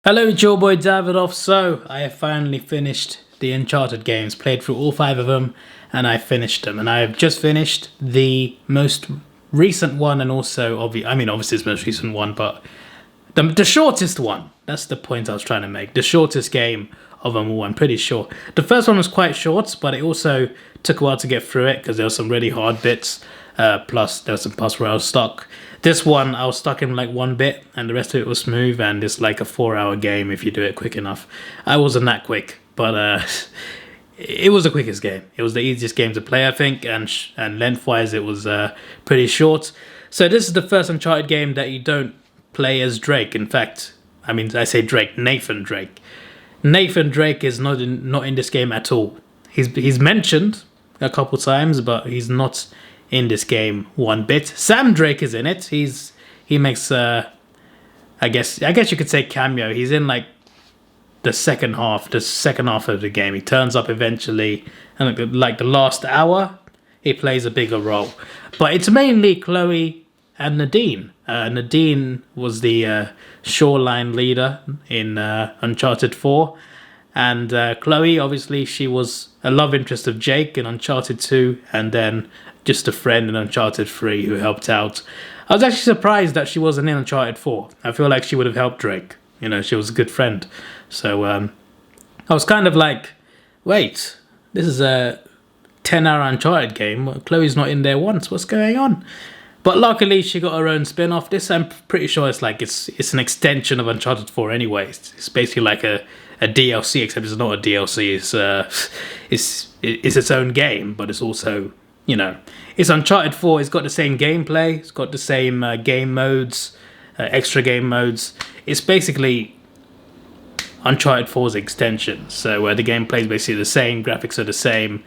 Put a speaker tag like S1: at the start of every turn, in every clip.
S1: Hello, it's your boy Davidoff. So, I have finally finished the Uncharted games, played through all five of them, and I finished them. And I have just finished the most recent one, and also, obviously, it's the most recent one, but the shortest one. That's the point I was trying to make. The shortest game of them all, I'm pretty sure. The first one was quite short, but it also took a while to get through it because there were some really hard bits. Plus, there was some parts where I was stuck. This one, I was stuck in like one bit, and the rest of it was smooth, and it's like a 4-hour game if you do it quick enough. I wasn't that quick, but it was the quickest game. It was the easiest game to play, I think, and lengthwise, it was pretty short. So this is the first Uncharted game that you don't play as Drake. In fact, I say Drake, Nathan Drake. Nathan Drake is not in this game at all. He's mentioned a couple times, but he's not in this game one bit. Sam Drake is in it. He makes I guess you could say cameo. He's in like the second half of the game. He turns up eventually, and like the last hour, he plays a bigger role. But it's mainly Chloe and Nadine. Nadine was the shoreline leader in Uncharted 4. And Chloe, obviously, she was a love interest of Jake in Uncharted 2, and then just a friend in Uncharted 3 who helped out. I was actually surprised that she wasn't in Uncharted 4. I feel like she would have helped Drake. You know, she was a good friend. So I was kind of like, wait, this is a 10-hour Uncharted game. Chloe's not in there once. What's going on? But luckily, she got her own spin-off. This, I'm pretty sure it's an extension of Uncharted 4 anyway. It's basically like a DLC, except it's not a DLC. It's its own game, but it's also, you know, it's Uncharted 4. It's got the same gameplay. It's got the same game modes, extra game modes. It's basically Uncharted 4's extension. So the gameplay is basically the same. Graphics are the same.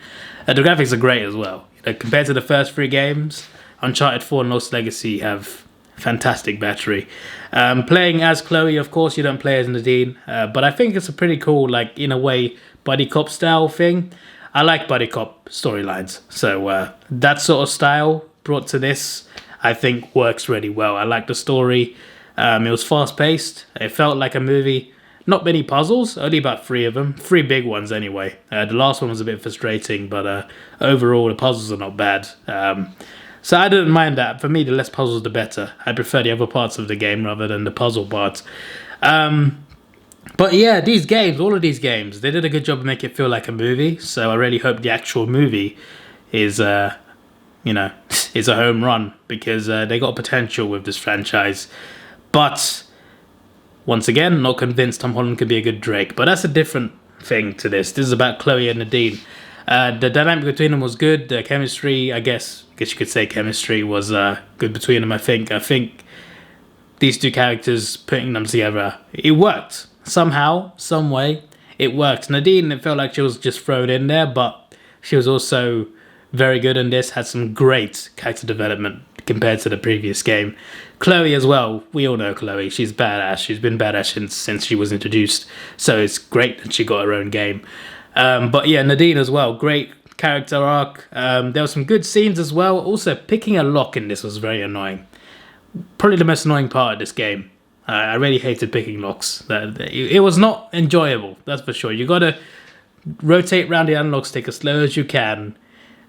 S1: The graphics are great as well. You know, compared to the first three games, Uncharted 4 and Lost Legacy have fantastic battery. Playing as Chloe, of course, you don't play as Nadine, but I think it's a pretty cool, like, in a way, buddy cop style thing. I like buddy cop storylines, so that sort of style brought to this, I think, works really well. I like the story. It was fast-paced. It felt like a movie. Not many puzzles, only about 3 of them. 3 big ones, anyway. The last one was a bit frustrating, but overall, the puzzles are not bad. So I didn't mind that. For me, the less puzzles, the better. I prefer the other parts of the game rather than the puzzle part. But yeah, all of these games, they did a good job of making it feel like a movie. So I really hope the actual movie is, is a home run, because they got potential with this franchise. But once again, not convinced Tom Holland could be a good Drake. But that's a different thing to this. This is about Chloe and Nadine. The dynamic between them was good. The chemistry, I guess you could say chemistry was good between them. I think these two characters, putting them together, it worked. Somehow, some way, it worked. Nadine, it felt like she was just thrown in there, but she was also very good in this, had some great character development compared to the previous game. Chloe as well, we all know Chloe, she's badass. She's been badass since she was introduced, so it's great that she got her own game. But yeah, Nadine as well, great character arc. There were some good scenes as well. Also, picking a lock in this was very annoying. Probably the most annoying part of this game. I really hated picking locks. It was not enjoyable, that's for sure. You gotta rotate around the analog stick as slow as you can,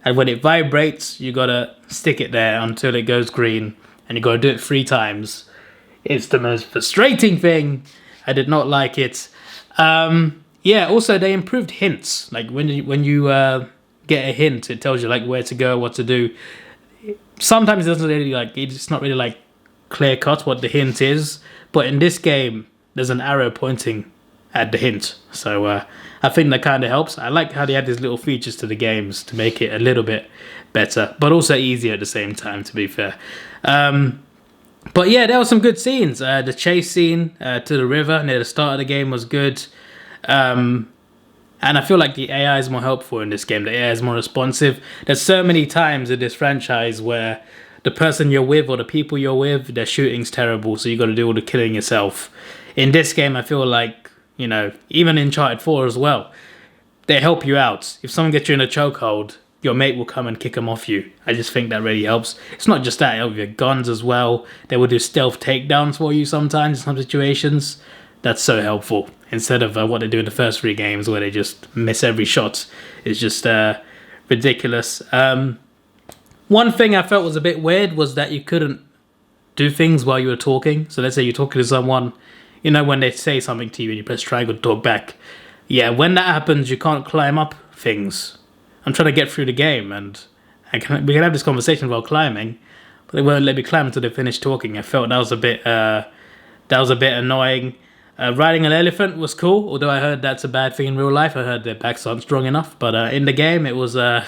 S1: and when it vibrates, you gotta stick it there until it goes green, and you gotta do it 3 times. It's the most frustrating thing. I did not like it. Yeah, also they improved hints. Like when you get a hint, it tells you like where to go, what to do. Sometimes it doesn't really it's not really like clear cut what the hint is. But in this game, there's an arrow pointing at the hint. So I think that kind of helps. I like how they add these little features to the games to make it a little bit better, but also easier at the same time, to be fair. But yeah, there were some good scenes. The chase scene to the river near the start of the game was good. And I feel like the AI is more helpful in this game. The AI is more responsive. There's so many times in this franchise where the person you're with or the people you're with, their shooting's terrible, so you got to do all the killing yourself. In this game, I feel like, you know, even in Uncharted 4 as well, they help you out. If someone gets you in a chokehold, your mate will come and kick them off you. I just think that really helps. It's not just that, it helps with your guns as well. They will do stealth takedowns for you sometimes in some situations. That's so helpful. Instead of what they do in the first 3 games where they just miss every shot. It's just ridiculous. One thing I felt was a bit weird was that you couldn't do things while you were talking. So let's say you're talking to someone, you know, when they say something to you and you press triangle to talk back. Yeah, when that happens, you can't climb up things. I'm trying to get through the game and we can have this conversation while climbing, but they won't let me climb until they finish talking. I felt that was a bit annoying. Riding an elephant was cool, although I heard that's a bad thing in real life. I heard their backs aren't strong enough, but in the game it was it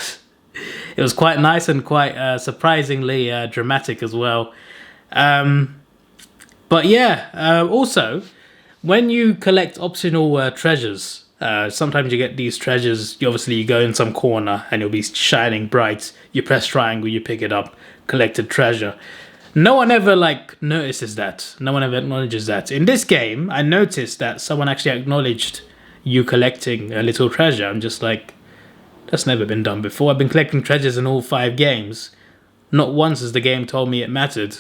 S1: was quite nice and quite surprisingly dramatic as well. But yeah, also when you collect optional treasures, sometimes you get these treasures. You go in some corner and it'll be shining bright. You press triangle, you pick it up, collected treasure. No one ever notices that. No one ever acknowledges that. In this game, I noticed that someone actually acknowledged you collecting a little treasure. I'm just like, that's never been done before. I've been collecting treasures in all 5 games. Not once has the game told me it mattered.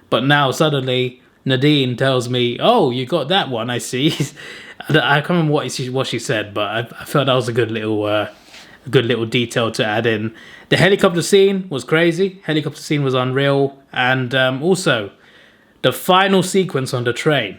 S1: But now suddenly Nadine tells me, "Oh, you got that one, I see." I can't remember what she said, but I felt that was a good little detail to add in. The helicopter scene was crazy. Helicopter scene was unreal. And also, the final sequence on the train.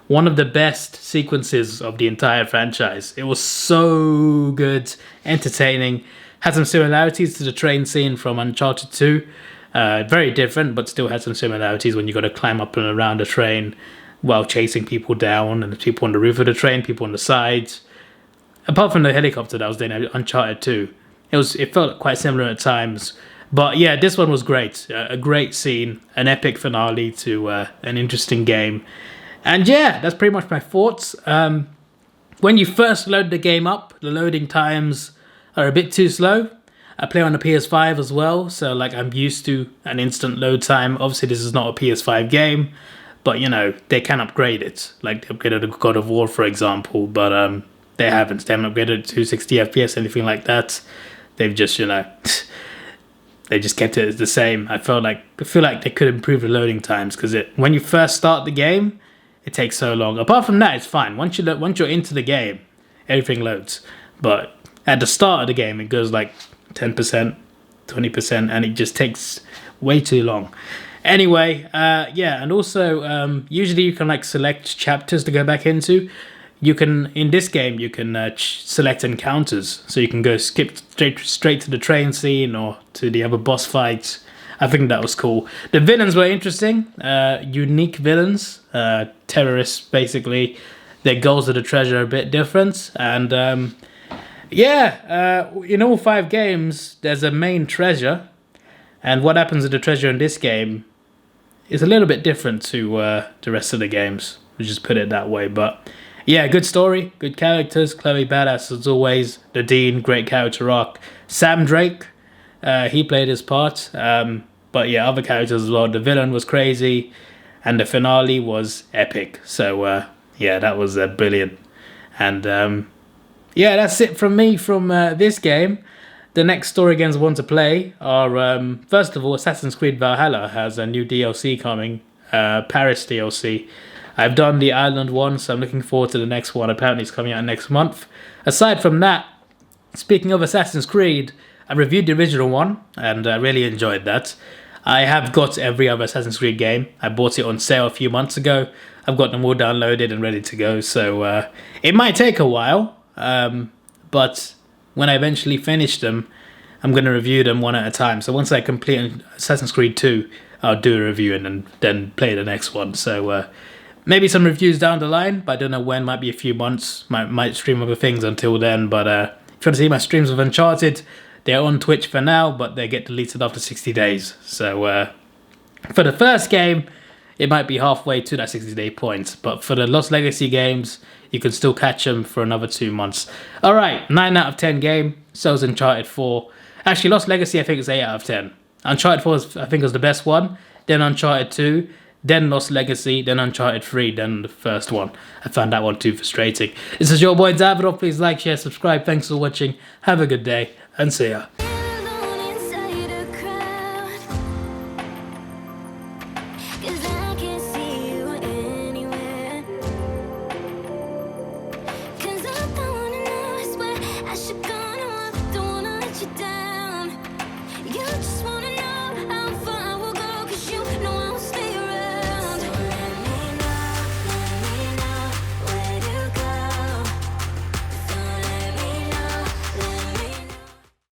S1: One of the best sequences of the entire franchise. It was so good, entertaining. Had some similarities to the train scene from Uncharted 2. Very different, but still had some similarities when you got to climb up and around the train while chasing people down, and the people on the roof of the train, people on the sides. Apart from the helicopter that was in Uncharted 2, it felt quite similar at times. But yeah, this one was great. A great scene, an epic finale to an interesting game. And yeah, that's pretty much my thoughts. When you first load the game up, the loading times are a bit too slow. I play on the PS5 as well, so I'm used to an instant load time. Obviously, this is not a PS5 game, but you know, they can upgrade it. Like they upgraded God of War, for example, but they haven't. They haven't upgraded it to 60 FPS, anything like that. They've just, they just kept it the same. I feel like they could improve the loading times because when you first start the game, it takes so long. Apart from that, it's fine. Once you're into the game, everything loads. But at the start of the game, it goes 10%, 20%, and it just takes way too long. Anyway, yeah, and also usually you can select chapters to go back into. In this game you can select encounters, so you can go skip straight to the train scene or to the other boss fights. I think that was cool. The villains were interesting, unique villains, terrorists basically. Their goals of the treasure are a bit different, and in all 5 games there's a main treasure, and what happens to the treasure in this game is a little bit different to the rest of the games. We'll just put it that way, but yeah, good story, good characters. Chloe badass as always. The Dean, great character arc. Sam Drake, he played his part. But yeah, other characters as well. The villain was crazy, and the finale was epic. So yeah, that was brilliant. And yeah, that's it from me from this game. The next story games I want to play are, first of all, Assassin's Creed Valhalla has a new DLC coming, Paris DLC. I've done the Island one, so I'm looking forward to the next one. Apparently it's coming out next month. Aside from that, speaking of Assassin's Creed, I reviewed the original one, and I really enjoyed that. I have got every other Assassin's Creed game. I bought it on sale a few months ago. I've got them all downloaded and ready to go, so it might take a while, but when I eventually finish them, I'm going to review them one at a time. So once I complete Assassin's Creed 2, I'll do a review and then play the next one. So maybe some reviews down the line, but I don't know when. Might be a few months. Might stream other things until then. But if you want to see my streams of Uncharted, they're on Twitch for now, but they get deleted after 60 days. So for the first game, it might be halfway to that 60-day point. But for the Lost Legacy games, you can still catch them for another 2 months. All right, 9 out of 10 game. So is Uncharted 4. Actually, Lost Legacy, I think, is 8 out of 10. Uncharted 4, I think, was the best one. Then Uncharted 2. Then Lost Legacy, then Uncharted 3, then the first one. I found that one too frustrating. This is your boy Davidoff. Please like, share, subscribe. Thanks for watching. Have a good day, and see ya.
S2: I should go